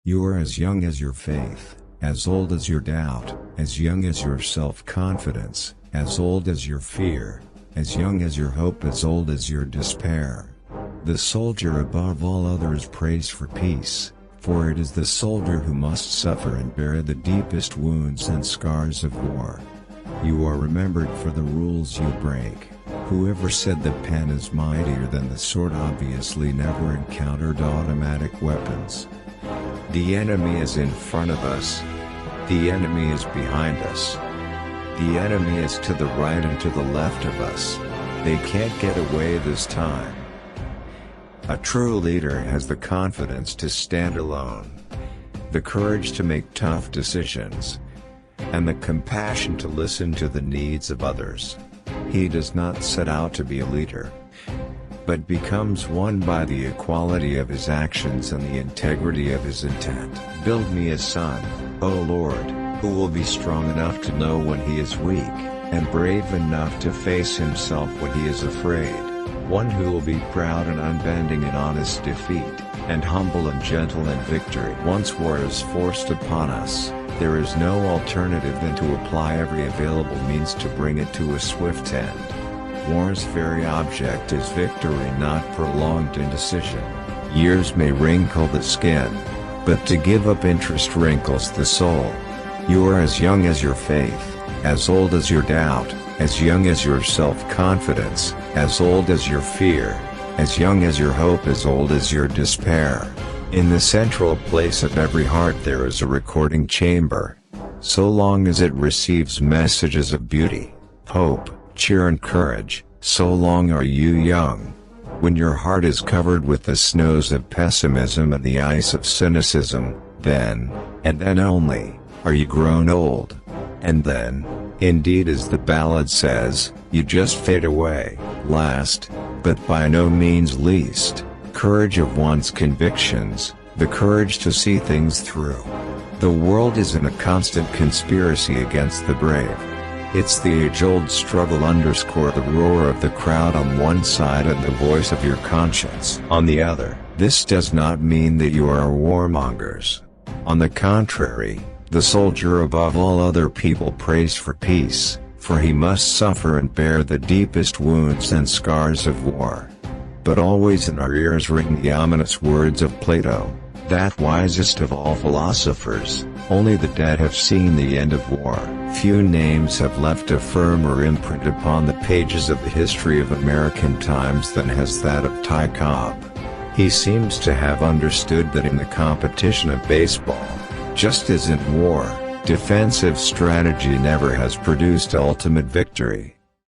You are as young as your faith, as old as your doubt, as young as your self-confidence, as old as your fear, as young as your hope, as old as your despair. The soldier above all others prays for peace, for it is the soldier who must suffer and bear the deepest wounds and scars of war. You are remembered for the rules you break. Whoever said the pen is mightier than the sword obviously never encountered automatic weapons. The enemy is in front of us. The enemy is behind us. The enemy is to the right and to the left of us. They can't get away this time. A true leader has the confidence to stand alone, the courage to make tough decisions, and the compassion to listen to the needs of others. He does not set out to be a leader, but becomes one by the equality of his actions and the integrity of his intent. Build me a son, O Lord, who will be strong enough to know when he is weak, and brave enough to face himself when he is afraid. One who will be proud and unbending in honest defeat, and humble and gentle in victory. Once war is forced upon us, there is no alternative than to apply every available means to bring it to a swift end. War's very object is victory, not prolonged indecision. Years may wrinkle the skin, but to give up interest wrinkles the soul. You are as young as your faith, as old as your doubt, as young as your self-confidence, as old as your fear, as young as your hope, as old as your despair. In the central place of every heart there is a recording chamber. So long as it receives messages of beauty, hope, cheer and courage, so long are you young. When your heart is covered with the snows of pessimism and the ice of cynicism, then, and then only, are you grown old. And then, indeed, as the ballad says, you just fade away. Last, but by no means least, courage of one's convictions, the courage to see things through. The world is in a constant conspiracy against the brave. It's the age-old struggle _ the roar of the crowd on one side and the voice of your conscience on the other. This does not mean that you are warmongers. On the contrary, the soldier above all other people prays for peace, for he must suffer and bear the deepest wounds and scars of war. But always in our ears ring the ominous words of Plato, that wisest of all philosophers: only the dead have seen the end of war. Few names have left a firmer imprint upon the pages of the history of American times than has that of Ty Cobb. He seems to have understood that in the competition of baseball, just as in war, defensive strategy never has produced ultimate victory.